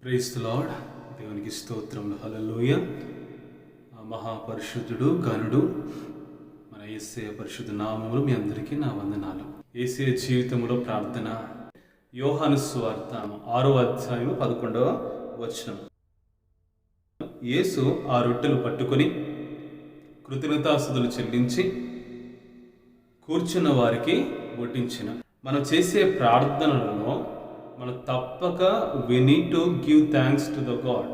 Praise the lord. దేవునికి స్తోత్రములు. హల్లెలూయా. మహాపరిశుద్ధుడు ఘనుడు మన యేసయ్య పరిశుద్ధ నామములు మీ అందరికీ నా వందనాలు. యేసయ్య జీవితంలో ప్రార్థన. యోహాను సువార్త 6వ అధ్యాయం 11వ వచనం. యేసు ఆ రొట్టెలు పట్టుకొని కృతజ్ఞతాస్తుతులు చెల్లించి కూర్చున్న వారికి వడ్డించిన. మనం చేసే ప్రార్థనలలో మనం తప్పక we need to give thanks to the God.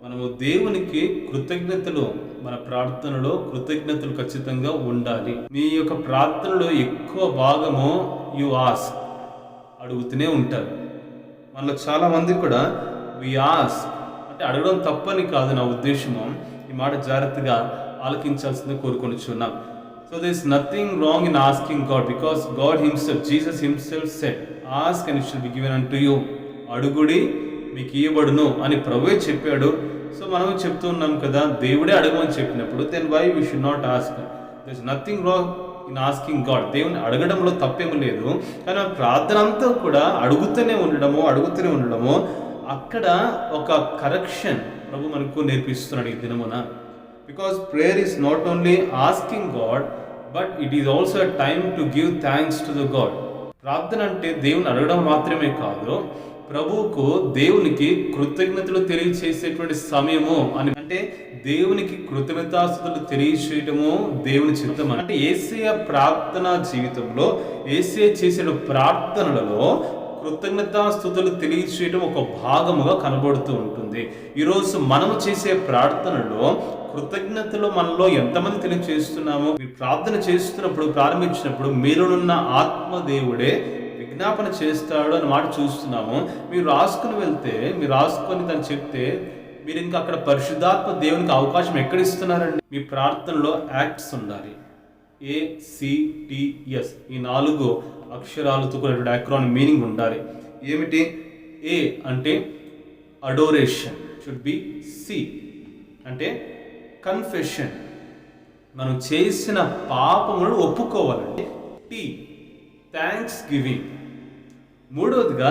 మనము దేవునికి కృతజ్ఞతలు, మన ప్రార్థనలో కృతజ్ఞతలు ఖచ్చితంగా ఉండాలి. మీ యొక్క ప్రార్థనలో ఎక్కువ భాగము యు ఆస్క్, అడుగుతూనే ఉంటారు. మనలో చాలా మంది కూడా వి ఆస్క్ అంటే అడగడం తప్పని కాదు నా ఉద్దేశము. ఈ మాట జాగ్రత్తగా ఆలకించాల్సిందే కోరుకొనిచున్నాం. So there is nothing wrong in asking God, because God himself, Jesus himself said, ask and it shall be given unto you. అడుగుడి మీకు ఇవ్వబడును అని ప్రభువే చెప్పాడు. సో మనం చెప్తూ ఉన్నాం కదా, దేవుడే అడగమని చెప్పినప్పుడు then why we should not ask. There is nothing wrong in asking God. దేవుని అడగడంలో తప్పేమీ లేదు. కానీ ఆ ప్రార్థన అంతా కూడా అడుగుతూనే ఉండడము అక్కడ ఒక కరెక్షన్ ప్రభు మనకు నేర్పిస్తున్నాడు ఈ దినమున. Because prayer is not only asking God, but it is also a time to give thanks to the God. ప్రార్థన అంటే దేవుని అడగడం మాత్రమే కాదు, ప్రభువుకు దేవునికి కృతజ్ఞతలు తెలియచేసేటువంటి సమయము అని. అంటే దేవునికి కృతజ్ఞతాస్తుతులు తెలియచేయటము దేవుని చిత్తం. అంటే యేసయ్య ప్రార్థనా జీవితంలో, యేసయ్య చేసే ప్రార్థనలలో కృతజ్ఞతాస్తుతులు తెలియచేయటం ఒక భాగముగా కనబడుతూ ఉంటుంది. ఈరోజు మనము చేసే ప్రార్థనలో కృతజ్ఞతలు మనలో ఎంతమంది తెలియచేస్తున్నామో, మీరు ప్రార్థన చేస్తున్నప్పుడు, ప్రారంభించినప్పుడు మీరునున్న ఆత్మదేవుడే విజ్ఞాపన చేస్తాడు అని మాట చూస్తున్నాము. మీరు రాసుకుని వెళ్తే, మీరు రాసుకొని తను చెప్తే, మీరు ఇంకా అక్కడ పరిశుద్ధాత్మ దేవునికి అవకాశం ఎక్కడ ఇస్తున్నారండి? మీ ప్రార్థనలో యాక్ట్స్ ఉండాలి. ACTS ఈ 4 అక్షరాలతో కూడిన అక్రానిమ్ మీనింగ్ ఉండాలి. ఏమిటి? A అంటే అడోరేషన్, షుడ్ బి. C అంటే కన్ఫెషన్, మనం చేసిన పాపములను ఒప్పుకోవాలంటే. T thanks giving. మూడవదిగా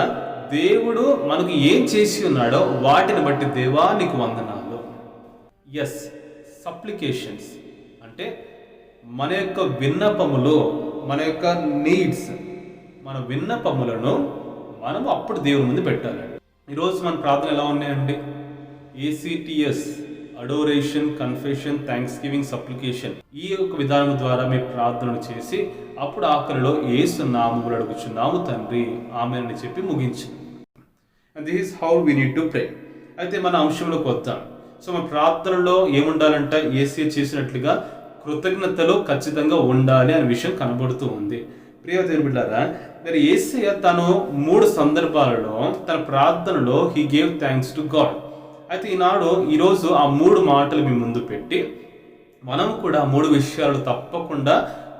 దేవుడు మనకు ఏం చేసి ఉన్నాడో వాటిని బట్టి దేవా నీకు వందనాలు. ఎస్ సప్లికేషన్స్ అంటే మన యొక్క విన్నపములు, మన యొక్క నీడ్స్, మన విన్నపములను మనము అప్పుడు దేవుని ముందు పెట్టాలండి. ఈరోజు మన ప్రార్థన ఎలా ఉన్నాయండి? ACTS adoration, confession, thanks giving, supplication. ఈ యొక్క విధానం ద్వారా మీ ప్రార్థనలు చేసి అప్పుడు ఆఖరిలో యేసు నామములో అడుగుచున్నాము తండ్రి, ఆమేన్ అని చెప్పి ముగించింది. And this is how we need to pray. అయితే మన అంశంలోకి వద్దాం. సో మన ప్రార్థనలో ఏముండాలంటే యేసయ్య చేసినట్లుగా కృతజ్ఞతలు ఖచ్చితంగా ఉండాలి అనే విషయం కనబడుతూ ఉంది. ప్రియ దేవుని బిడ్డలారా, మరి యేసయ్య తను 3 సందర్భాలలో తన ప్రార్థనలో he gave thanks to God. అయితే ఈరోజు ఆ 3 మాటలు మీ ముందు పెట్టి మనం కూడా 3 విషయాలు తప్పకుండా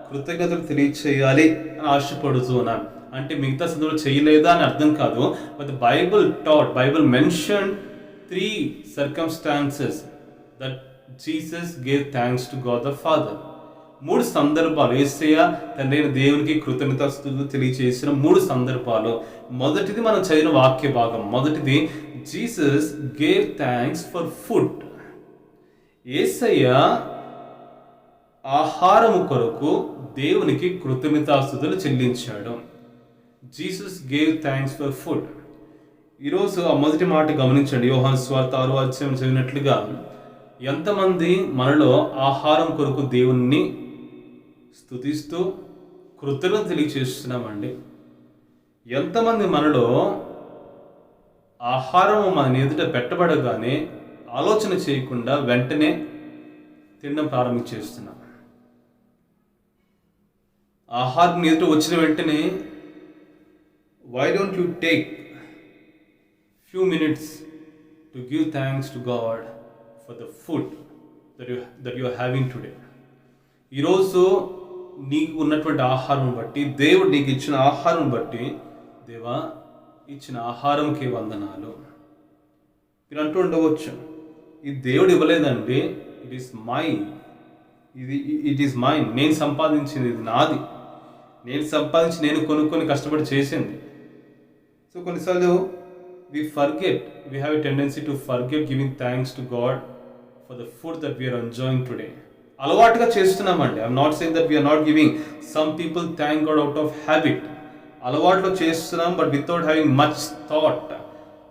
కృతజ్ఞతలు తెలియచేయాలి అని ఆశపడుతున్నాను. అంటే మిగతా సందర్భంలో చేయలేదా అని అర్థం కాదు. But Bible mention 3 circumstances that Jesus gave thanks to God the Father. 3 సందర్భాలు యేసయ్య తండ్రి అయిన దేవునికి కృతజ్ఞతాస్తుతులు తెలియచేసిన 3 సందర్భాలు. మొదటిది మనం చదివిన వాక్య భాగం. మొదటిది Jesus gave thanks for food. యేసయ్య ఆహారము కొరకు దేవునికి కృతజ్ఞతాస్తుతులు చెల్లించాడు. Jesus gave thanks for food. ఈరోజు ఆ మొదటి మాట గమనించండి. యోహాను సువార్త 6వ అధ్యాయం చదివినట్లుగా ఎంతమంది మనలో ఆహారం కొరకు దేవుణ్ణి స్తుతిస్తూ కృతజ్ఞత తెలియచేస్తున్నామండి? ఎంతమంది మనలో ఆహారం మన ఎదుట పెట్టబడగానే ఆలోచన చేయకుండా వెంటనే తినడం ప్రారంభించేస్తున్నాం? ఆహారం ఎదుట వచ్చిన వెంటనే why don't you take few minutes to give thanks to God for the food that you are having today? ఈరోజు నీకు ఉన్నటువంటి ఆహారం బట్టి, దేవుడు నీకు ఇచ్చిన ఆహారం బట్టి, దేవా ఇచ్చిన ఆహారంకి వందనాలు. మీరు అంటూ ఉండవచ్చు, ఇది దేవుడు ఇవ్వలేదండి, ఇట్ ఈస్ మైన్, నేను సంపాదించింది, ఇది నాది, నేను సంపాదించి నేను కొనుక్కొని కష్టపడి చేసింది. సో కొన్నిసార్లు we have a tendency to forget giving thanks to God for the food that we are enjoying today. అలవాటుగా చేస్తున్నామండి. I am not saying that we are not giving. Some people thank God out of habit. అలవాట్లో చేస్తున్నాం, but without having much thought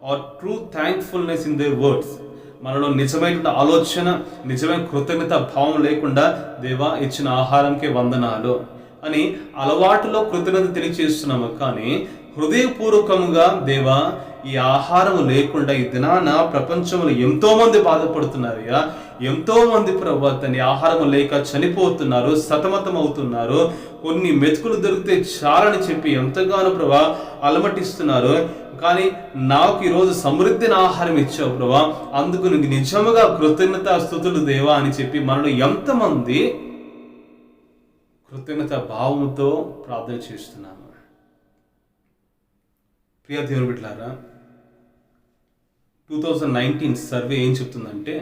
our true thankfulness in their words. మనలో నిజమైన ఆలోచన, నిజమైన కృతజ్ఞత భావం లేకుండా దేవా ఇచ్చిన ఆహారంకే వందనాలు అని అలవాటులో కృతజ్ఞత తెలియచేస్తున్నాము. కానీ హృదయపూర్వకంగా దేవా ఈ ఆహారం లేకుండా ఈ దినాన ప్రపంచంలో ఎంతో మంది బాధపడుతున్నారయ్యా. ఎంతో మంది ప్రభు తన ఆహారం లేక చనిపోతున్నారు, సతమతం అవుతున్నారు. కొన్ని మెతుకులు దొరికితే చాలని చెప్పి ఎంతగానో ప్రభా అలమటిస్తున్నారు. కానీ నాకు ఈరోజు సమృద్ధిని ఆహారం ఇచ్చావు ప్రభా, అందుకు నీకు నిజముగా కృతజ్ఞత స్తుతులు దేవా అని చెప్పి మనలో ఎంతమంది కృతజ్ఞత భావంతో ప్రార్థన చేస్తున్నాము. ప్రియ దేవుని బిడ్డలారా, 2019 సర్వే ఏం చెప్తుందంటే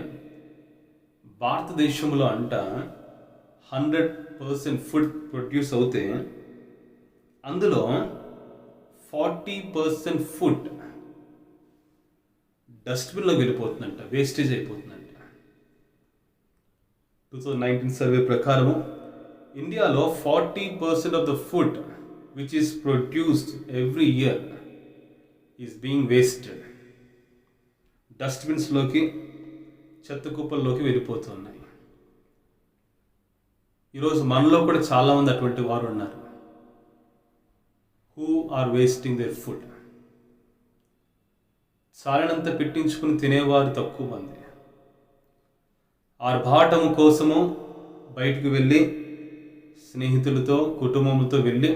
భారతదేశంలో 100% ఫుడ్ ప్రొడ్యూస్ అవుతే అందులో 40% ఫుడ్ డస్ట్బిన్లో వెళ్ళిపోతుందంట, వేస్టేజ్ అయిపోతుందంట. 2019 సర్వే ప్రకారం ఇండియాలో 40% of the food which is produced every year is being wasted. డస్ట్బిన్స్లోకి, చెత్త కుప్పల్లోకి వెళ్ళిపోతున్నాయి. ఈరోజు మనలో కూడా చాలామంది అటువంటి వారు ఉన్నారు. Who are wasting their food. చాలినంత పెట్టించుకుని తినేవారు తక్కువ మంది. ఆర్భాటం కోసము బయటకు వెళ్ళి స్నేహితులతో, కుటుంబంతో వెళ్ళి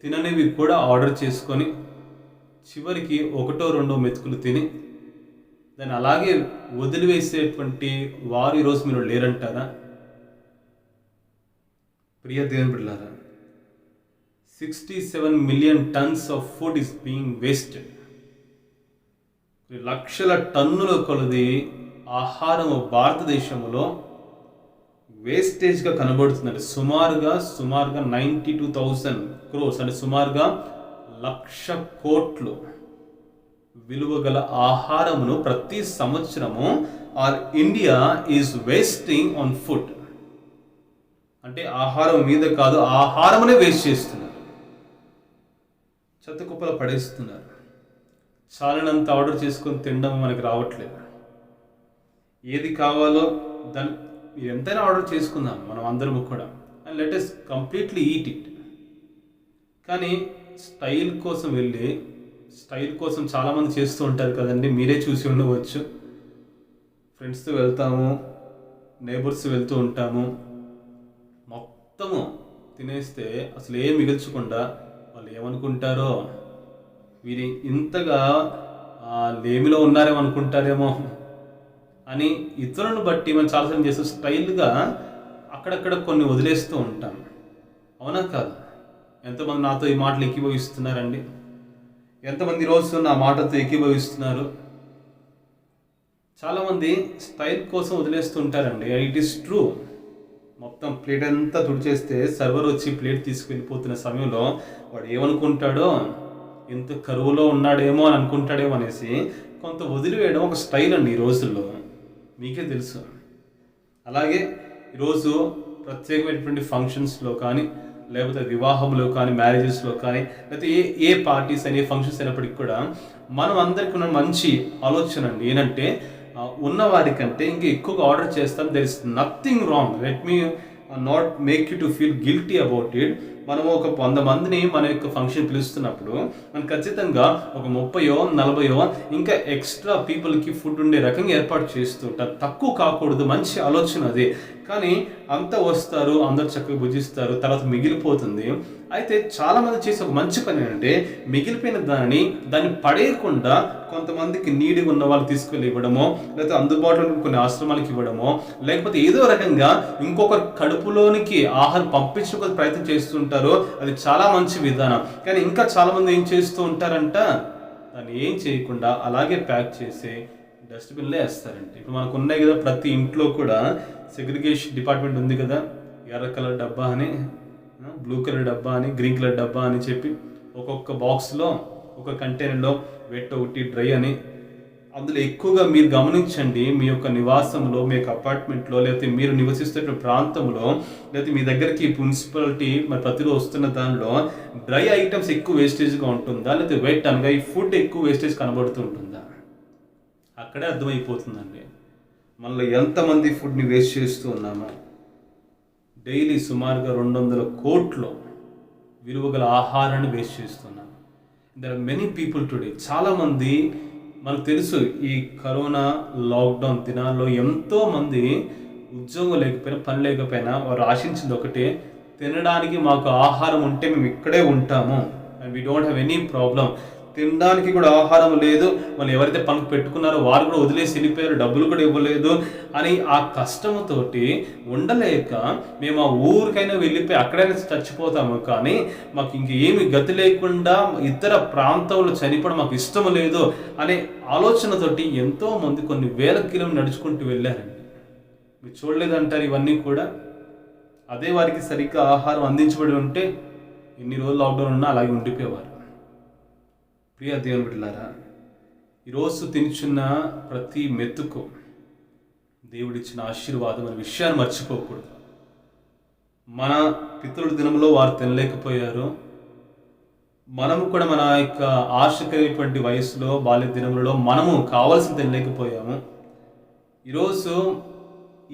తిననివి కూడా ఆర్డర్ చేసుకొని చివరికి 1-2 మెతుకులు తిని దాన్ని అలాగే వదిలివేసేటువంటి వారు ఈరోజు మీరు లేరంటారా? ప్రియ దేవుని బిడ్డలారా, 67 million tons of food is being wasted. లక్షల టన్నుల కొలది ఆహారము భారతదేశంలో వేస్టేజ్గా కనబడుతుందండి. సుమారుగా 92,000 crores అంటే సుమారుగా 1,00,000 కోట్లు విలువ గల ఆహారమును ప్రతి సంవత్సరము India is wasting on food. అంటే ఆహారం మీద కాదు, ఆహారమునే వేస్ట్ చేస్తున్నారు, చెత్త కుప్పలు పడేస్తున్నారు. చాలినంత ఆర్డర్ చేసుకొని తినడం మనకి రావట్లేదు. ఏది కావాలో దాన్ని ఎంతైనా ఆర్డర్ చేసుకుందాం మనం అందరము కూడా, and let us completely eat it. కానీ స్టైల్ కోసం చాలామంది చేస్తూ ఉంటారు కదండి. మీరే చూసి ఉండవచ్చు. ఫ్రెండ్స్తో వెళ్తాము, నేబర్స్ వెళ్తూ ఉంటాము, మొత్తము తినేస్తే అసలు ఏం మిగల్చకుండా వాళ్ళు ఏమనుకుంటారో, వీరి ఇంతగా లేమిలో ఉన్నారేమో అనుకుంటారేమో అని ఇతరులను బట్టి మనం చాలాసార్లు చేస్తూ స్టైల్గా అక్కడక్కడ కొన్ని వదిలేస్తూ ఉంటాం. అవునా కాదు? ఎంతమంది నాతో ఈ మాటలు ఏకీభవిస్తున్నారండి? ఎంతమంది రోజు నా మాటతో ఏకీభవిస్తున్నారు? చాలామంది స్టైల్ కోసం వదిలేస్తూ ఉంటారండి. It is true. మొత్తం ప్లేట్ అంతా తుడిచేస్తే సర్వర్ వచ్చి ప్లేట్ తీసుకువెళ్ళిపోతున్న సమయంలో వాడు ఏమనుకుంటాడో, ఎంత కరువులో ఉన్నాడేమో అని అనుకుంటాడేమో అనేసి కొంత వదిలివేయడం ఒక స్టైల్ అండి ఈ రోజుల్లో, మీకే తెలుసు. అలాగే ఈరోజు ప్రత్యేకమైనటువంటి ఫంక్షన్స్లో కానీ, లేకపోతే వివాహంలో కానీ, మ్యారేజెస్లో కానీ, లేకపోతే ఏ పార్టీస్ అని, ఏ ఫంక్షన్స్ అయినప్పటికీ కూడా మనం అందరికీ ఉన్న మంచి ఆలోచన అండి ఏంటంటే, ఉన్నవారికంటే ఇంకా ఎక్కువగా ఆర్డర్ చేస్తాం. There is nothing wrong. Let me not make you to feel guilty about it. మనము ఒక 100 మందిని మన యొక్క ఫంక్షన్ పిలుస్తున్నప్పుడు మనం ఖచ్చితంగా ఒక 30-40 ఇంకా ఎక్స్ట్రా పీపుల్కి ఫుడ్ ఉండే రకంగా ఏర్పాటు చేస్తూ ఉంటారు. తక్కువ కాకూడదు, మంచి ఆలోచన అది. కానీ అంతా వస్తారు, అందరు చక్కగా భుజిస్తారు, తర్వాత మిగిలిపోతుంది. అయితే చాలామంది చేసే ఒక మంచి పని ఏంటంటే, మిగిలిపోయిన దాన్ని పడేయకుండా కొంతమందికి నీడిగా ఉన్న వాళ్ళు తీసుకెళ్ళి ఇవ్వడమో, లేకపోతే అందుబాటులో కొన్ని ఆశ్రమాలకు ఇవ్వడమో, లేకపోతే ఏదో రకంగా ఇంకొకరి కడుపులోనికి ఆహారం పంపించడానికి ప్రయత్నం చేస్తుంటారో అది చాలా మంచి విధానం. కానీ ఇంకా చాలామంది ఏం చేస్తూ ఉంటారంట, దాన్ని ఏం చేయకుండా అలాగే ప్యాక్ చేసి డస్ట్బిన్లో వేస్తారంట. ఇప్పుడు మనకు ఉన్నాయి కదా, ప్రతి ఇంట్లో కూడా సెగ్రిగేషన్ డిపార్ట్మెంట్ ఉంది కదా. ఎర్ర కలర్ డబ్బా అని, బ్లూ కలర్ డబ్బా అని, గ్రీన్ కలర్ డబ్బా అని చెప్పి ఒక్కొక్క బాక్స్లో ఒక కంటైనర్లో వెట్ ఒకటి డ్రై అని. అందులో ఎక్కువగా మీరు గమనించండి, మీ యొక్క నివాసంలో, మీ యొక్క అపార్ట్మెంట్లో, లేకపోతే మీరు నివసిస్తున్న ప్రాంతంలో, లేకపోతే మీ దగ్గరికి మున్సిపాలిటీ మరి ప్రతిరోజు వస్తున్న దానిలో డ్రై ఐటమ్స్ ఎక్కువ వేస్టేజ్గా ఉంటుందా, లేకపోతే వెట్ అనగా ఈ ఫుడ్ ఎక్కువ వేస్టేజ్ కనబడుతూ ఉంటుందా? అక్కడే అర్థమైపోతుందండి మనలో ఎంతమంది ఫుడ్ని వేస్ట్ చేస్తూ ఉన్నామో. డైలీ సుమారుగా 200 కోట్ల విలువగల ఆహారాన్ని వేస్ట్ చేస్తున్నాం. There are many people today. చాలామంది, మనకు తెలుసు ఈ కరోనా లాక్డౌన్ దినాల్లో ఎంతోమంది ఉద్యోగం లేకపోయినా, పని లేకపోయినా వారు ఆశించింది ఒకటే, తినడానికి మాకు ఆహారం ఉంటే మేము ఇక్కడే ఉంటాము and we don't have any problem. తినడానికి కూడా ఆహారం లేదు, వాళ్ళు ఎవరైతే పనులు పెట్టుకున్నారో వారు కూడా వదిలేసి వెళ్ళిపోయారు, డబ్బులు కూడా ఇవ్వలేదు అని ఆ కష్టంతోటి ఉండలేక మేము ఆ ఊరికైనా వెళ్ళిపోయి అక్కడైనా చచ్చిపోతాము, కానీ మాకు ఇంకేమి గతి లేకుండా ఇతర ప్రాంతంలో చనిపోవడం మాకు ఇష్టం లేదు అనే ఆలోచనతోటి ఎంతోమంది కొన్ని వేల కిలోమీటర్లు నడుచుకుంటూ వెళ్ళారండి. మీరు చూడలేదంటారు ఇవన్నీ కూడా. అదే వారికి సరిగ్గా ఆహారం అందించబడి ఉంటే ఎన్ని రోజులు లాక్డౌన్ ఉన్నా అలాగే ఉండిపోయేవారు. ప్రియ దేవుని బిడ్డలారా, ఈరోజు తినుచున్న ప్రతి మెతుకు దేవుడిచ్చిన ఆశీర్వాదం అనే విషయాన్ని మర్చిపోకూడదు. మన పితరుల దినంలో వారు తినలేకపోయారు, మనము కూడా మన యొక్క ఆశ కలిగినటువంటి వయసులో, బాల్య దినములలో మనము కావాల్సింది తినలేకపోయాము. ఈరోజు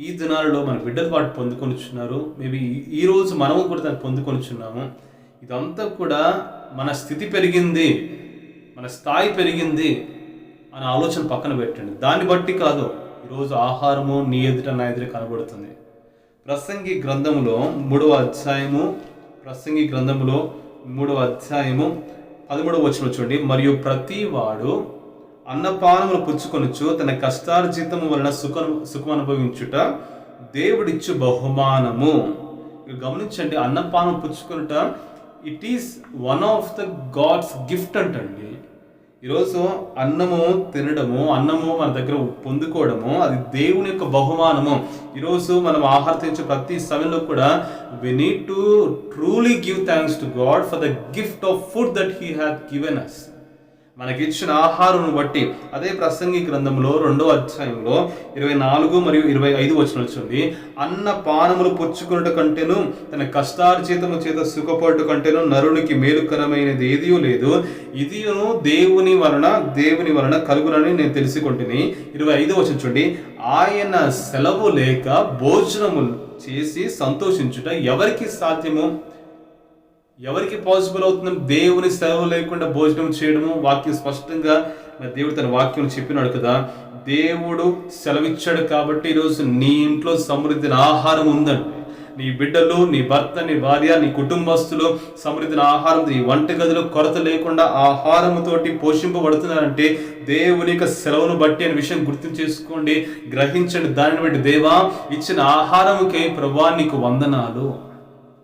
ఈ దినాలలో మన బిడ్డలు వాటి పొందుకొనిచున్నారు. మేబీ ఈరోజు మనము కూడా దాన్ని పొందుకొనిచున్నాము. ఇదంతా కూడా మన స్థితి పెరిగింది, మన స్థాయి పెరిగింది అనే ఆలోచన పక్కన పెట్టండి. దాన్ని బట్టి కాదు ఈరోజు ఆహారము నీ ఎదుట నా ఎదుట కనబడుతుంది. ప్రసంగి గ్రంథములో 3వ అధ్యాయము 13వ వచనం చూడండి. మరియు ప్రతి వాడు అన్నపానములు పుచ్చుకొనుచు తన కష్టార్జితము వలన సుఖం అనుభవించుట దేవుడిచ్చు బహుమానము. గమనించండి, అన్నపానం పుచ్చుకొనుట it is one of the God's gift అంటండి. ఈరోజు అన్నము తినడము, అన్నము మన దగ్గర పొందుకోవడము అది దేవుని యొక్క బహుమానము. ఈరోజు మనం ఆహారం తినే ప్రతి సమయంలో కూడా we need to truly give thanks to God for the gift of food that He hath given us. మనకిచ్చిన ఆహారం బట్టి. అదే ప్రసంగి గ్రంథంలో 2వ అధ్యాయంలో 24 మరియు 25 వచనాలు చూడండి. అన్న పానములు పుచ్చుకొనుట కంటేను తన కష్టార్జితము చేత సుఖపడుట కంటేను నరునికి మేలుకరమైనది ఏదీ లేదు. ఇదియును దేవుని వలన కలుగునని నేను తెలుసుకొంటిని. 25 వచనం చూడండి. ఆయన సెలవు లేక భోజనము చేసి సంతోషించుట ఎవరికి సాధ్యము? ఎవరికి పాసిబుల్ అవుతుందని? దేవుని సెలవు లేకుండా భోజనం చేయడము. వాక్యం స్పష్టంగా దేవుడు తన వాక్యం చెప్పినాడు కదా. దేవుడు సెలవిచ్చాడు కాబట్టి ఈరోజు నీ ఇంట్లో సమృద్ధిని ఆహారం ఉందండి. నీ బిడ్డలు, నీ భర్త, నీ భార్య, నీ కుటుంబస్తులు సమృద్ధిని ఆహారం, ఈ వంటగదిలో కొరత లేకుండా ఆహారముతోటి పోషింపబడుతున్నారంటే దేవుని యొక్క సెలవును బట్టి అనే విషయం గుర్తు చేసుకోండి, గ్రహించండి. దానిని బట్టి దేవా ఇచ్చిన ఆహారముకే ప్రభువా నీకు వందనాలు,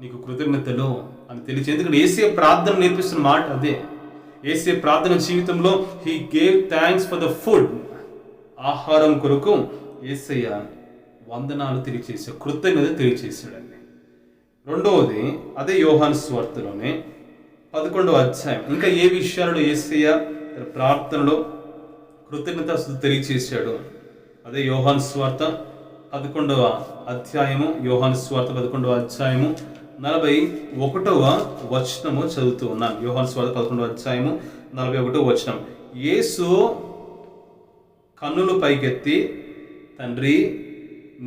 నీకు కృతజ్ఞతలు అని తెలియదు. ఎందుకంటే యేసయ్య ప్రార్థన నేర్పిస్తున్న మాట అదే. యేసయ్య ప్రార్థన జీవితంలో he gave thanks for the food. ఆహారం కొరకు యేసయ్య వందనాలు తెలియచేశాడు, కృతజ్ఞత తెలియచేశాడండి. రెండవది అదే యోహాను సువార్తలోనే 11వ అధ్యాయం. ఇంకా ఏ విషయాలలో యేసయ్య ప్రార్థనలో కృతజ్ఞతాస్తుతి తెలియచేశాడు? అదే యోహాను సువార్త 11వ అధ్యాయము. యోహాను సువార్త 11వ అధ్యాయము 41వ వచనము చదువుతూ ఉన్నాను. యోహాను సువార్త 11వ అధ్యాయము 41వ వచనం. యేసు కన్నులు పైకెత్తి, తండ్రి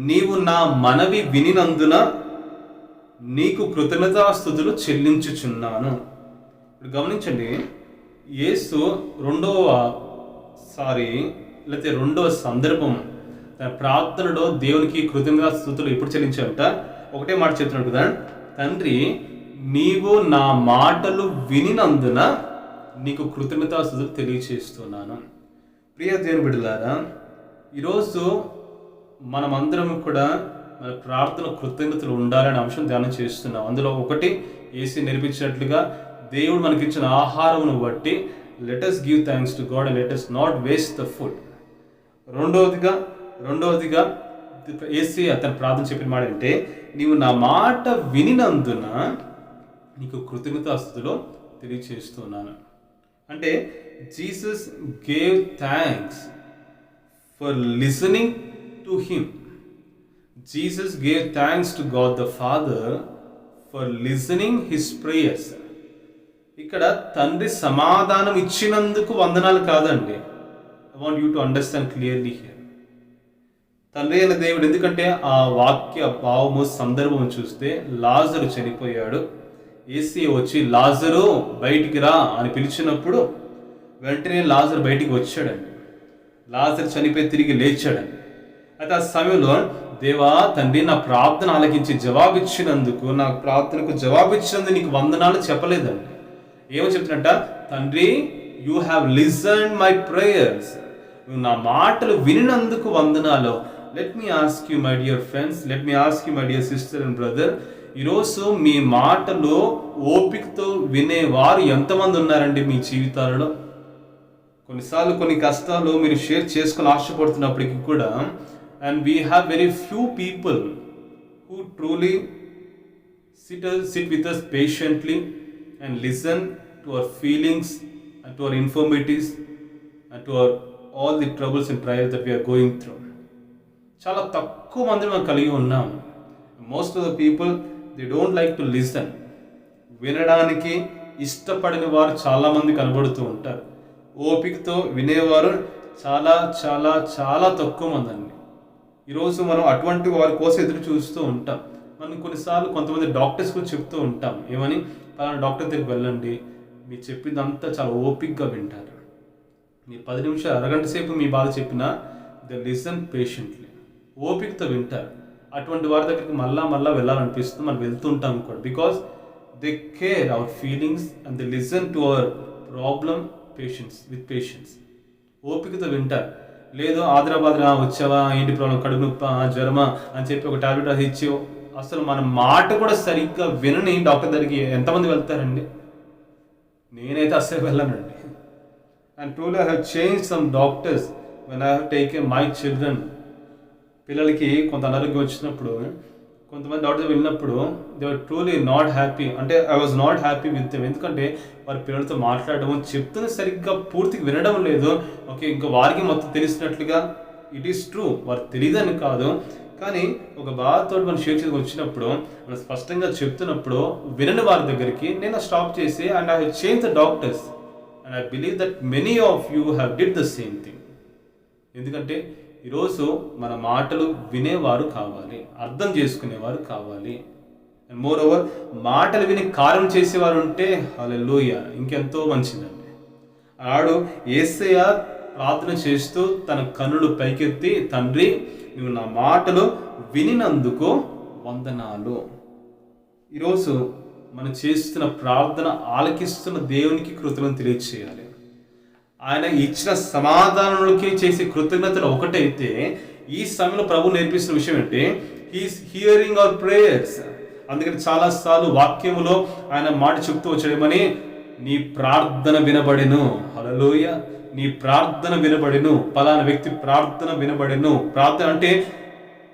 నీవు నా మనవి వినినందున నీకు కృతజ్ఞతాస్తుతులు చెల్లించుచున్నాను. ఇప్పుడు గమనించండి, యేసు రెండవ సందర్భం తన ప్రార్థనలో దేవునికి కృతజ్ఞతాస్తుతులు ఎప్పుడు చెల్లించాడంట? ఒకటే మాట చెప్తున్నాడు కదా, తండ్రి నీవు నా మాటలు వినినందున నీకు కృతజ్ఞతాస్తుతులు తెలియచేస్తున్నాను. ప్రియ దేవుని బిడ్డలారా, ఈరోజు మనమందరం కూడా మన ప్రార్థన కృతజ్ఞతలు ఉండాలనే అంశం ధ్యానం చేస్తున్నాం. అందులో ఒకటి యేసు నేర్పించినట్లుగా దేవుడు మనకిచ్చిన ఆహారమును బట్టి let us give thanks to God and let us not waste the food. రెండవదిగా యేసు అతను ప్రార్థన చెప్పిన మాట అంటే, నీవు నా మాట వినినందున నీకు కృతజ్ఞతాస్తుతులు తెలియచేస్తున్నాను అంటే Jesus gave thanks for listening to him. Jesus gave thanks to God the father for listening his prayers. ఇక్కడ తండ్రి సమాధానం ఇచ్చినందుకు వందనాలు కాదండి. I want you to understand clearly here. తండ్రి అయిన దేవుడు, ఎందుకంటే ఆ వాక్య భావము సందర్భం చూస్తే లాజరు చనిపోయాడు. యేసయ్య వచ్చి లాజరు బయటికి రా అని పిలిచినప్పుడు వెంటనే లాజరు బయటికి వచ్చాడండి. లాజరు చనిపోయి తిరిగి లేచాడండి. అయితే ఆ సమయంలో, దేవా తండ్రి, నా ప్రార్థన ఆలకించి జవాబిచ్చినందుకు, నా ప్రార్థనకు జవాబిచ్చినందుకు నీకు వందనాలు చెప్పలేదండి. ఏమో చెప్తున్నట్ట, తండ్రి, you have listened my prayers, నువ్వు నా మాటలు వినినందుకు వందనాలు. Let me ask you my dear friends, let me ask you my dear sister and brother, ఈరోజు మీ మాటలు ఓపికతో వినేవారు ఎంతమంది ఉన్నారండి మీ జీవితాలలో? కొన్నిసార్లు కొన్ని కష్టాలు మీరు షేర్ చేసుకొని ఆశపడుతున్నప్పటికీ కూడా, and we have very few people who truly sit with us patiently and listen to our feelings and to our infirmities and to all the troubles and trials that we are going through. చాలా తక్కువ మంది మనం కలిగి ఉన్నాం. Most of the people they don't like to listen. వినడానికి ఇష్టపడిన వారు చాలామంది కనబడుతూ ఉంటారు. ఓపికతో వినేవారు చాలా చాలా చాలా తక్కువ మంది అండి. ఈరోజు మనం అటువంటి వారి కోసం ఎదురు చూస్తూ ఉంటాం. మనం కొన్నిసార్లు కొంతమంది డాక్టర్స్ కూడా చెప్తూ ఉంటాం, ఏమని, పలానా డాక్టర్ దగ్గరికి వెళ్ళండి, మీరు చెప్పిందంతా చాలా ఓపికగా వింటారు. మీరు 10 నిమిషాలు, అరగంట సేపు మీ బాధ చెప్పినా ద లిసన్ పేషెంట్లీ, ఓపికతో వింటారు. అటువంటి వారి దగ్గరికి మళ్ళా వెళ్ళాలనిపిస్తుంది. మనం వెళ్తుంటాం కూడా. Because they care our feelings and they listen to our problem with patience. ఓపికతో వింటారు. లేదు ఆదరాబాద్రా వచ్చావా, ఏంటి ప్రాబ్లం, కడుపు నొప్ప, జ్వరమా అని చెప్పి ఒక టాబ్లెట్ అది ఇచ్చి, అసలు మన మాట కూడా సరిగ్గా వినని డాక్టర్ దగ్గరికి ఎంతమంది వెళ్తారండి? నేనైతే అస్సలు వెళ్ళానండి. And truly I have change some doctors when I have taken my children. పిల్లలకి కొంత అనారోగ్యం వచ్చినప్పుడు కొంతమంది డాక్టర్ వెళ్ళినప్పుడు they were truly not happy. అంటే I was not happy with them. ఎందుకంటే వారి పిల్లలతో మాట్లాడడం, చెప్తున్న సరిగ్గా పూర్తిగా వినడం లేదు. ఓకే, ఇంకా వారికి మొత్తం తెలిసినట్లుగా, ఇట్ ఈస్ ట్రూ, వారికి తెలియదని కాదు, కానీ ఒక బాధతో మనం షేర్ చేసుకు వచ్చినప్పుడు, మనం స్పష్టంగా చెప్తున్నప్పుడు వినని వారి దగ్గరికి నేను స్టాప్ చేసి, and I have change the doctors and I believe that many of you have did the same thing. ఎందుకంటే ఈరోజు మన మాటలు వినేవారు కావాలి, అర్థం చేసుకునేవారు కావాలి. అండ్ మోర్ ఓవర్, మాటలు విని కార్యం చేసేవారు ఉంటే హల్లెలూయా, ఇంకెంతో మంచిదండి. ఆడు యేసయ్య ప్రార్థన చేస్తూ తన కన్నులు పైకెత్తి, తండ్రి, నువ్వు నా మాటలు వినినందుకు వందనాలు. ఈరోజు మనం చేస్తున్న ప్రార్థన ఆలకిస్తున్న దేవునికి కృతజ్ఞతలు తెలియజేయాలి. ఆయన ఇచ్చిన సమాధానాలకి చేసే కృతజ్ఞతలు ఒకటైతే, ఈ సమయంలో ప్రభు నేర్పిస్తున్న విషయం ఏంటి, హీఈస్ హియరింగ్ అవర్ ప్రేయర్స్. అందుకని చాలాసార్లు వాక్యములో ఆయన మాట చెప్తూ వచ్చాడేమని, నీ ప్రార్థన వినబడెను. హల్లెలూయా, నీ ప్రార్థన వినబడెను, పలానా వ్యక్తి ప్రార్థన వినబడెను. ప్రార్థన అంటే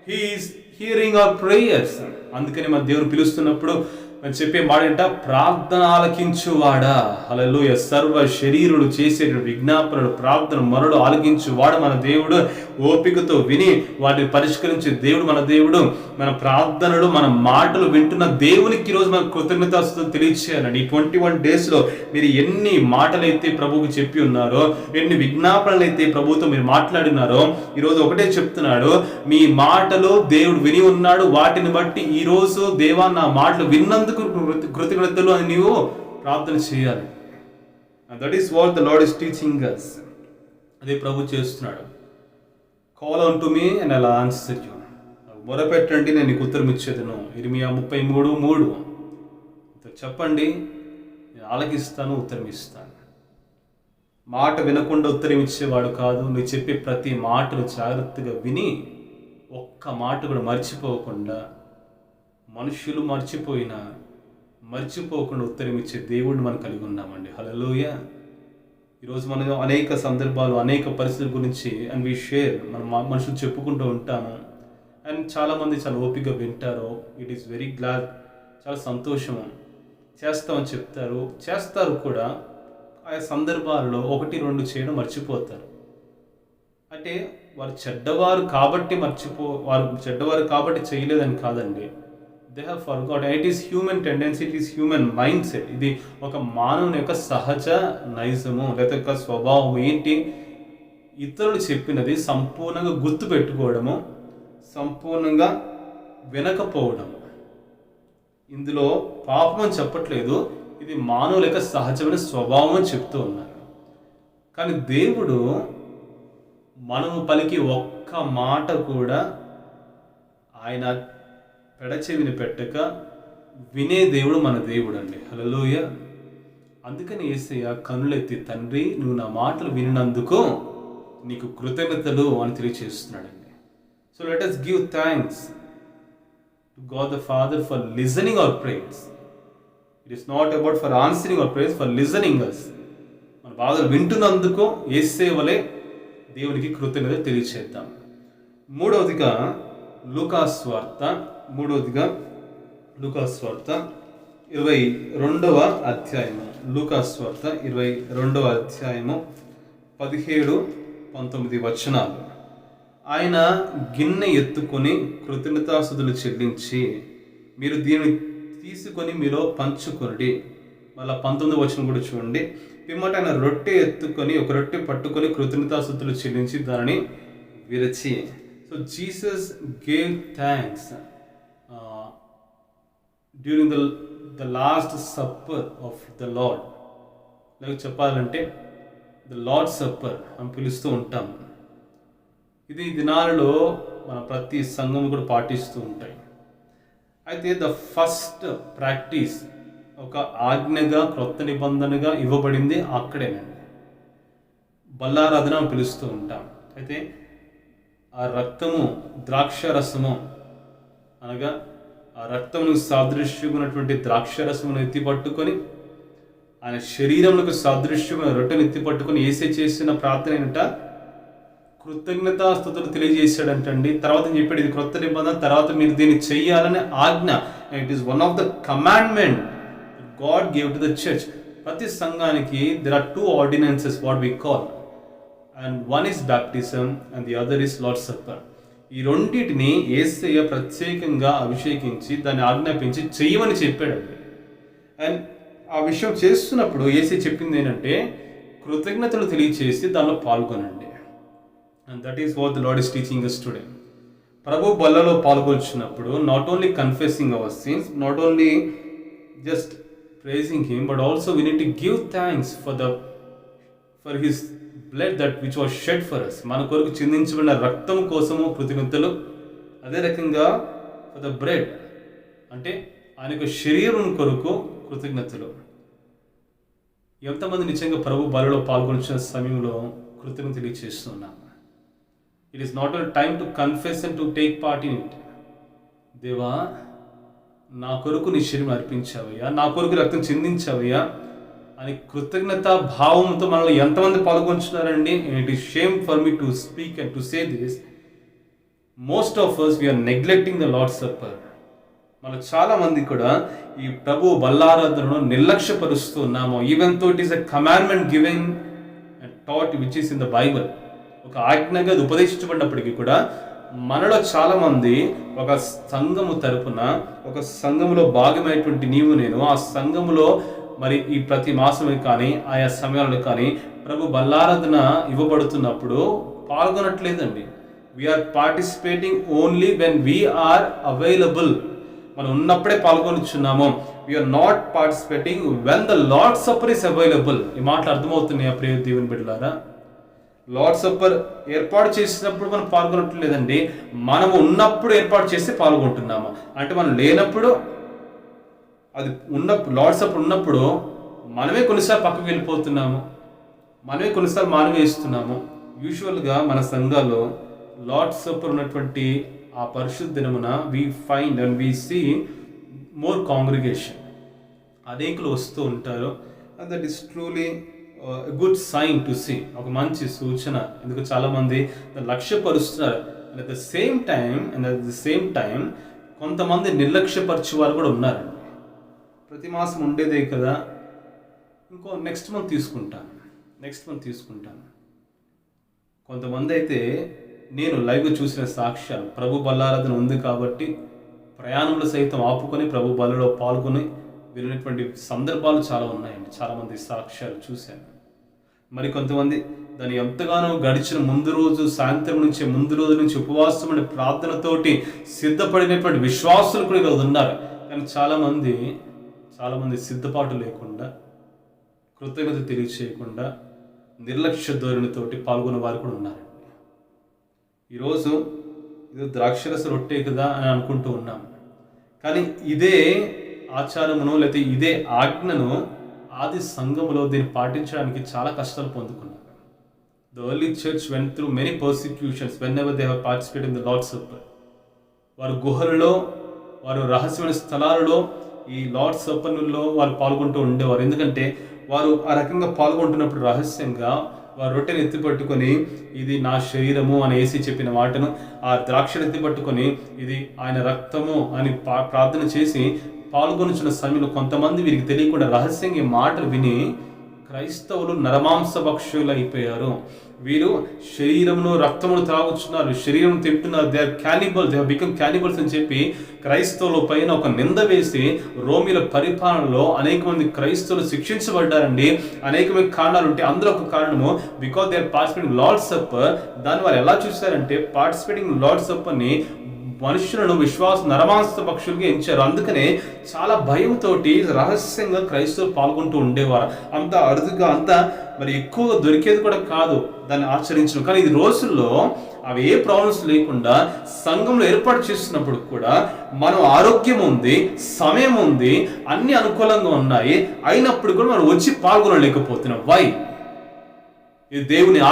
హీఈస్ హియరింగ్ అవర్ ప్రేయర్స్. అందుకని మన దేవుడు పిలుస్తున్నప్పుడు మనం చెప్పే మాట ఏంట, ప్రార్థన ఆలకించువాడా. హల్లెలూయా, సర్వ శరీరుడు చేసే విజ్ఞాపనలు, ప్రార్థన మొరలు ఆలకించువాడు మన దేవుడు. ఓపికతో విని వాటిని పరిష్కరించే దేవుడు మన దేవుడు. మన ప్రార్థనలు, మన మాటలు వింటున్న దేవునికి ఈరోజు మన కృతజ్ఞతాస్తుతులు తెలియచేయాలండి. ఈ 21 డేస్లో మీరు ఎన్ని మాటలైతే ప్రభువుకి చెప్పి ఉన్నారో, ఎన్ని విజ్ఞాపనలు అయితే ప్రభువుతో మీరు మాట్లాడినారో, ఈరోజు ఒకటే చెప్తున్నాడు, మీ మాటలు దేవుడు విని ఉన్నాడు. వాటిని బట్టి ఈరోజు, దేవా నా మాటలు విన్నందుకు కృతజ్ఞతలు అని నీవు ప్రార్థన చేయాలి. That is what the Lord is teaching us. అదే ప్రభు చేస్తున్నాడు. Call on to me and I will answer you. మొరపెట్టండి, నేను నీకు ఉత్తరం ఇచ్చేదను. ఇర్మియా 33:3. చెప్పండి, నేను ఆలకిస్తాను, ఉత్తరం ఇస్తాను. మాట వినకుండా ఉత్తరం ఇచ్చేవాడు కాదు. నువ్వు చెప్పే ప్రతి మాటను జాగ్రత్తగా విని, ఒక్క మాట కూడా మర్చిపోకుండా, మనుషులు మర్చిపోకుండా ఉత్తరం ఇచ్చే దేవుడిని మనం కలిగి ఉన్నామండి. హల్లెలూయా. ఈరోజు మనం అనేక సందర్భాలు, అనేక పరిస్థితుల గురించి అండ్ వి షేర్, మనం మనుషులు చెప్పుకుంటూ ఉంటాము. అండ్ చాలామంది చాలా ఓపికగా వింటారు. ఇట్ ఈస్ వెరీ గ్లాడ్, చాలా సంతోషము. చేస్తామని చెప్తారు, చేస్తారు కూడా. ఆయా సందర్భాల్లో 1-2 చేయడం మర్చిపోతారు. అంటే వారు చెడ్డవారు కాబట్టి చేయలేదని కాదండి. They have forgotten. It is human tendency, it is human mind set. ఇది ఒక మానవుని యొక్క సహజ నైజము లేదా స్వభావం ఏంటి? ఇతరులు చెప్పినది సంపూర్ణంగా గుర్తు పెట్టుకోవడము, సంపూర్ణంగా వినకపోవడం. ఇందులో పాపం అని చెప్పట్లేదు, ఇది మానవుల యొక్క సహజమైన స్వభావం అని చెప్తూ ఉన్నారు. కానీ దేవుడు మనము పలికి ఒక్క మాట కూడా ఆయన పెడచెవిని పెట్టక వినే దేవుడు మన దేవుడు అండి. హల్లెలూయా. అందుకని యేసయ్య కనులెత్తి, తండ్రి నువ్వు నా మాటలు వినినందుకు నీకు కృతజ్ఞతలు అని తెలియజేస్తున్నాడండి. So let us give thanks to God the Father for listening our prayers. It is not about for answering our prayers, for listening us. మన బాధలు వింటున్నందుకు యేసయ్య వలె దేవునికి కృతజ్ఞత తెలియచేద్దాం. మూడవదిగా లూకాసు వార్త 22వ అధ్యాయము. లూకాసు వార్త 22వ అధ్యాయము 17-19 వచనాలు. ఆయన గిన్నె ఎత్తుకొని కృతజ్ఞతాస్తుతులు చెల్లించి, మీరు దీన్ని తీసుకొని మీలో పంచుకొనుడి. మళ్ళీ 19వ వచనం కూడా చూడండి. పిమ్మట ఆయన రొట్టె ఎత్తుకొని, ఒక రొట్టె పట్టుకొని కృతజ్ఞతాస్తుతులు చెల్లించి దానిని విరచి. So Jesus gave thanks during the last supper of the Lord. లేక చెప్పాలంటే ద లార్డ్ సప్పర్ అని పిలుస్తూ ఉంటాం. ఇది దినాలలో మన ప్రతి సంఘం కూడా పాటిస్తూ ఉంటాయి. అయితే ద ఫస్ట్ ప్రాక్టీస్ ఒక ఆజ్ఞగా, క్రొత్త నిబంధనగా ఇవ్వబడింది అక్కడేనండి. బల్లారాధన అని పిలుస్తూ ఉంటాం. అయితే ఆ రక్తము, ద్రాక్షరసము అనగా ఆ రక్తమును సాదృశ్యమైనటువంటి ద్రాక్షరసమును ఎత్తి పట్టుకొని, ఆయన శరీరములకు సాదృశ్యమైన రొట్టెను ఎత్తి పట్టుకొని యేసే చేసిన ప్రార్థన ఏంట, కృతజ్ఞతాస్తుతులు తెలియజేశాడంటండి. తర్వాత చెప్పాడు ఇది క్రొత్త నిబంధన, తర్వాత మీరు దీన్ని చెయ్యాలనే ఆజ్ఞ. It is one of the commandment God gave to the church. ప్రతి సంఘానికి there are 2 ordinances what we call, and one is baptism and the other is Lord supper. ఈ రెండింటిని యేసయ్య ప్రత్యేకంగా అభిషేకించి దాన్ని ఆజ్ఞాపించి చెయ్యమని చెప్పాడండి. అండ్ ఆ విషయం చేస్తున్నప్పుడు యేసయ్య చెప్పింది ఏంటంటే, కృతజ్ఞతలు తెలియచేసి దానిలో పాల్గొనండి. And that is what the Lord is teaching us today. ప్రభు బల్లలో పాల్గొచ్చినప్పుడు not only confessing our sins, not only just praising him, but also we need to give thanks for his blood that which was shed for us. మన కొరకు చిందించబడిన రక్తం కోసము కృతజ్ఞతలు. అదే రకంగా for the bread అంటే ఆయన యొక్క శరీరం కొరకు కృతజ్ఞతలు. ఎంతమంది నిజంగా ప్రభు బలిలో పాల్గొన్న సమయంలో కృతజ్ఞతలు తెలియజేస్తున్నాము? It is not only time to confess and to take part in it. దేవా, నా కొరకు నీ శరీరం అర్పించావయ్యా, నా కొరకు రక్తం చిందించావయ్యా అని కృతజ్ఞత భావంతో మనలో ఎంతమంది పాల్గొంటున్నారండి? It is shame for me to speak and to say this. Most of us we are neglecting the Lord's Supper. మనలో చాలా మంది కూడా ఈ ప్రభు బల్లారాధనను నిర్లక్ష్యపరుస్తూ ఉన్నాము. Even though it is a commandment given and taught which is in the Bible. ఒక ఆజ్ఞగా ఉపదేశించబడినప్పటికీ కూడా మనలో చాలా మంది ఒక సంఘము తరపున, ఒక సంఘములో భాగమైనటువంటి నీవు నేను, ఆ సంఘములో మరి ఈ ప్రతి మాసమే కానీ ఆయా సమయాల్లో కానీ ప్రభు బల్లారాధన ఇవ్వబడుతున్నప్పుడు పాల్గొనట్లేదండి. We are participating only when we are available. మనం ఉన్నప్పుడే పాల్గొనిచున్నాము. We are not participating when the Lord supper is available. ఈ మాటలు అర్థమవుతున్నాయి ప్రియ దేవుని బిడ్డలారా? లార్డ్ సప్పర్ ఏర్పాటు చేసినప్పుడు మనం పాల్గొనట్లేదండి, మనము ఉన్నప్పుడు ఏర్పాటు చేసి పాల్గొంటున్నాము. అంటే మనం లేనప్పుడు, అది ఉన్నప్పుడు, లార్డ్ సప్పర్ ఉన్నప్పుడు మనమే కొన్నిసార్లు పక్కకు వెళ్ళిపోతున్నాము, మనమే కొన్నిసార్లు మానవేస్తున్నాము. యూజువల్గా మన సంఘాల్లో లార్డ్ సప్పర్ ఉన్నటువంటి ఆ పరిశుద్ధ దినమున we find and we see more congregation. అనేకులు వస్తూ ఉంటారు. And that is truly good sign to see. ఒక మంచి సూచన. ఎందుకు చాలామంది లక్ష్యపరుస్తున్నారు. And at the same time కొంతమంది నిర్లక్ష్యపరిచే వారు కూడా ఉన్నారండి. ప్రతి మాసం ఉండేదే కదా, ఇంకో నెక్స్ట్ మంత్ తీసుకుంటాను. కొంతమంది అయితే నేను లైవ్గా చూసిన సాక్ష్యాలు, ప్రభు బల్లారాధన ఉంది కాబట్టి ప్రయాణంలో సైతం ఆపుకొని ప్రభు బలలో పాల్గొని వెళ్ళినటువంటి సందర్భాలు చాలా ఉన్నాయండి. చాలామంది సాక్ష్యాలు చూశాను. మరి కొంతమంది దాన్ని ఎంతగానో గడిచిన సాయంత్రం నుంచి ముందు రోజు నుంచి ఉపవాసం అనే ప్రార్థనతోటి సిద్ధపడినటువంటి విశ్వాసులు కూడా ఈరోజు ఉన్నారు. కానీ చాలామంది సిద్ధపాటు లేకుండా, కృతజ్ఞత తెలియచేయకుండా, నిర్లక్ష్య ధోరణితోటి పాల్గొనే వారు కూడా ఉన్నారండి. ఈరోజు ఇది ద్రాక్షరస రొట్టె కదా అని అనుకుంటూ ఉన్నాం. కానీ ఇదే ఆచారమును లేకపోతే ఇదే ఆజ్ఞను ఆది సంఘములో దీన్ని పాటించడానికి చాలా కష్టాలు పొందుకున్నారు. The early church went through many persecutions whenever they have participated in the Lord's Supper. వారు గుహలలో, వారు రహస్యమైన స్థలాలలో ఈ లార్డ్ సప్పర్లో వారు పాల్గొంటూ ఉండేవారు. ఎందుకంటే వారు ఆ రకంగా పాల్గొంటున్నప్పుడు రహస్యంగా వారు రొట్టెని ఎత్తిపట్టుకొని ఇది నా శరీరము అని యేసు చెప్పిన మాటను, ఆ ద్రాక్షను ఎత్తిపట్టుకొని ఇది ఆయన రక్తము అని ప్రార్థన చేసి పాల్గొనుచున్న సమయంలో కొంతమంది వీరికి తెలియకుండా రహస్యంగా ఈ మాటలు విని క్రైస్తవులు నరమాంస భక్షులు అయిపోయారు. వీరు శరీరమును రక్తమును త్రాగుచున్నారు, శరీరం తింటున్నారు, they are cannibals, they have become cannibals అని చెప్పి క్రైస్తవుల పైన ఒక నింద వేసి రోమిల పరిపాలనలో అనేక మంది క్రైస్తవులు శిక్షించబడ్డారండి. అనేకమైన కారణాలు ఉంటాయి. అందులో ఒక కారణము because they are participating Lord supper. దాన్ని వారు ఎలా చూశారంటే పార్టిసిపేటింగ్ లార్డ్ సప్పర్ని మనుషులను నరమాంస పక్షులుగా ఎంచారు. అందుకనే చాలా భయంతో రహస్యంగా క్రైస్తవులు పాల్గొంటూ ఉండేవారు. అంత అరుదుగా, అంత మరి ఎక్కువగా దొరికేది కూడా కాదు దాన్ని ఆచరించడం. కానీ ఈ రోజుల్లో అవి ఏ ప్రాబ్లమ్స్ లేకుండా సంఘంలో ఏర్పాటు చేస్తున్నప్పుడు కూడా మనం ఆరోగ్యం ఉంది, సమయం ఉంది, అన్ని అనుకూలంగా ఉన్నాయి, అయినప్పుడు కూడా మనం వచ్చి పాల్గొనలేకపోతున్నాం. వై? ఇది దేవుని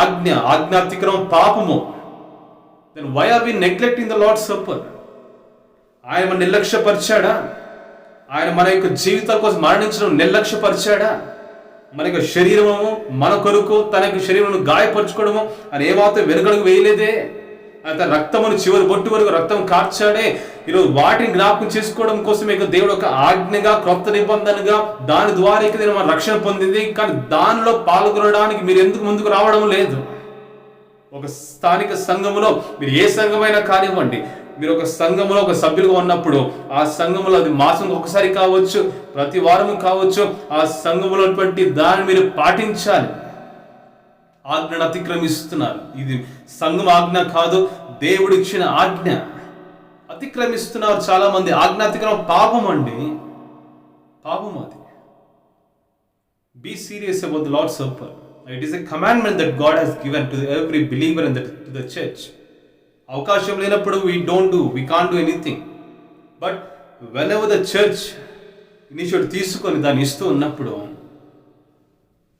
ఆజ్ఞాతిక్రమం, పాపము. Then why are we neglecting the Lord's Supper? ఆయన మన నిర్లక్ష్యపరిచాడా? ఆయన మన యొక్క జీవితాల కోసం మరణించడం నిర్లక్ష్యపరిచాడా? మన యొక్క శరీరము మన కొరకు తన యొక్క శరీరమును గాయపరచుకోవడము అని ఏమాత్రం వెనుకడుగు వేయలేదే. తన రక్తమును చివరి బొట్టు వరకు రక్తం కార్చాడే. ఈరోజు వాటిని జ్ఞాపకం చేసుకోవడం కోసమే దేవుడు ఒక ఆజ్ఞగా, క్రొత్త నిబంధనగా దాని ద్వారా మన రక్షణ పొందింది. కానీ దానిలో పాల్గొనడానికి మీరు ఎందుకు ముందుకు రావడం లేదు? ఒక స్థానిక సంఘములో మీరు ఏ సంఘమైనా కానివ్వండి, మీరు ఒక సంఘములో ఒక సభ్యులుగా ఉన్నప్పుడు ఆ సంఘములో అది మాసం ఒకసారి కావచ్చు, ప్రతి వారము కావచ్చు, ఆ సంఘములో దాన్ని మీరు పాటించాలి. ఆజ్ఞను అతిక్రమిస్తున్నారు. ఇది సంఘం ఆజ్ఞ కాదు, దేవుడు ఇచ్చిన ఆజ్ఞ. అతిక్రమిస్తున్నారు చాలా మంది. ఆజ్ఞాతిక్రమం పాపం అండి, పాపం అది. Be serious about the Lord's supper. It is a commandment that God has given to every believer in to the church. అవకాశం లేనప్పుడు we can't do anything. But whenever the church initiative తీసుకొని దాన్ని ఇస్తూ ఉన్నప్పుడు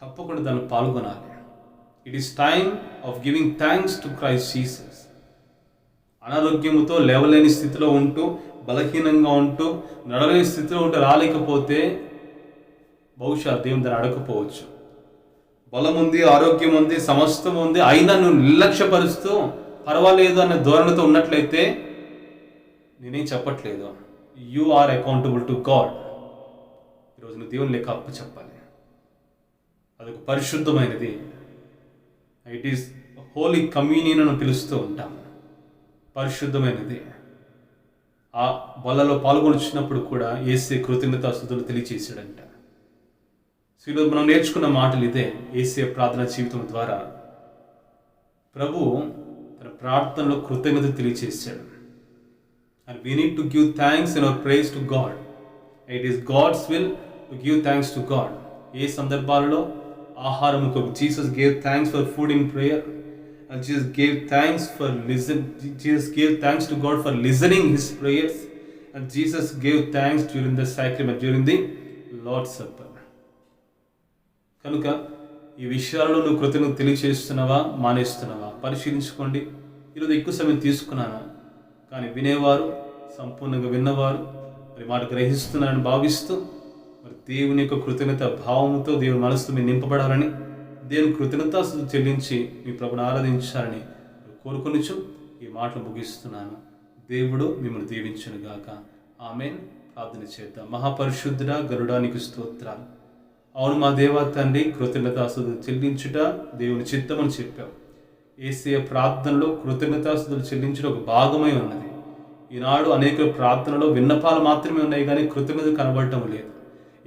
తప్పకుండా దాన్ని పాల్గొనాలి. It is time of giving thanks to Christ Jesus. అనారోగ్యముతో లేవలేని స్థితిలో ఉంటూ, బలహీనంగా ఉంటూ, నడవలేని స్థితిలో ఉంటూ రాలేకపోతే బహుశా దేవుని దాన్ని అడగకపోవచ్చు. బలం ఉంది, ఆరోగ్యం ఉంది, సమస్తం ఉంది, అయినా నువ్వు నిర్లక్ష్యపరుస్తూ పర్వాలేదు అనే ధోరణితో ఉన్నట్లయితే నేనేం చెప్పట్లేదు. You are accountable to God. ఈరోజు నువ్వు దేవుని లెక్క అప్పు చెప్పాలి. అదొక పరిశుద్ధమైనది. ఇట్ ఈస్ హోలీ కమ్యూనియన్ అని పిలుస్తూ ఉంటాం. పరిశుద్ధమైనది. ఆ బలలో పాల్గొనిచ్చినప్పుడు కూడా యేసే కృతజ్ఞతాస్తుతులు తెలియచేసాడంట. ఈరోజు మనం నేర్చుకున్న మాటలు ఇదే. యేసే ప్రార్థన జీవితం ద్వారా ప్రభు తన ప్రార్థనలో కృతజ్ఞత తెలియచేశాడు. And we need to give thanks in our praise to God. It is God's will to give thanks to God. ఏ సందర్భాలలో ఆహారం Jesus gave thanks for food in prayer. And Jesus gave thanks to God for listening his prayers. And Jesus gave thanks during the sacrament, during the Lord's Supper. కనుక ఈ విషయాలలో నువ్వు కృతజ్ఞత తెలియచేస్తున్నావా, మానేస్తున్నావా పరిశీలించుకోండి. ఈరోజు ఎక్కువ సమయం తీసుకున్నాను, కానీ వినేవారు, సంపూర్ణంగా విన్నవారు మరి మాట గ్రహిస్తున్నారని భావిస్తూ మరి దేవుని యొక్క కృతజ్ఞత భావంతో దేవుని మనసుతో మీరు నింపబడాలని, దేవుని కృతజ్ఞతాస్తుతులు చెల్లించి మీ ప్రభుని ఆరాధించాలని కోరుకొనిచు ఈ మాటలు ముగిస్తున్నాను. దేవుడు మిమ్మల్ని దీవించును గాక. ఆమేన్. ప్రార్థన చేద్దాం. మహాపరిశుద్ధుడా, గరుడానికి స్తోత్రాలు. అవును మా దేవా తండ్రి, కృతజ్ఞతాస్తుతులు చెల్లించుట దేవుని చిత్తమని చెప్పావు. యేసయ్య ప్రార్థనలో కృతజ్ఞతాస్తుతులు చెల్లించుట ఒక భాగమై ఉన్నది. ఈనాడు అనేక ప్రార్థనలో విన్నపాలు మాత్రమే ఉన్నాయి, కానీ కృతజ్ఞత కనబడటం లేదు.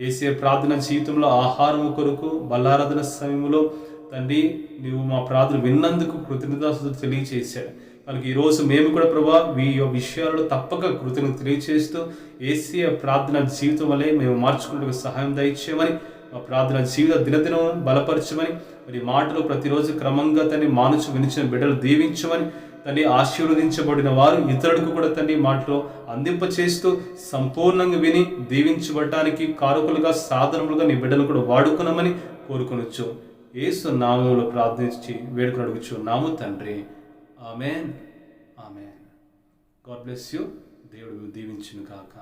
యేసయ్య ప్రార్థన జీవితంలో ఆహారం కొరకు బల్లారాధన సమయంలో తండ్రి నీవు మా ప్రార్థన విన్నందుకు కృతజ్ఞతాస్తుతులు తెలియచేశాడు. కనుక ఈరోజు మేము కూడా ప్రభా ఈ విషయాలలో తప్పక కృతజ్ఞత తెలియచేస్తూ యేసయ్య ప్రార్థన జీవితం వల్లే మేము మార్చుకునే సహాయం దయచేయమని, మా ప్రార్థన జీవిత దినదినం బలపరచమని, మరి మాటలు ప్రతిరోజు క్రమంగా తండ్రి మానుచు వినిచిన బిడ్డలు దీవించమని, తండ్రి ఆశీర్వదించబడిన వారు ఇతరులకు కూడా తండ్రి మాటలు అందింపచేస్తూ సంపూర్ణంగా విని దీవించబడటానికి కారకులుగా సాధనములుగా నీ బిడ్డలు కూడా వాడుకున్నామని కోరుకొనొచ్చు. యేసు నామములో ప్రార్థించి వేడుకొని అడుగుచున్నాము తండ్రి. Amen. Amen. God bless you. దేవుడు దీవించును కాక.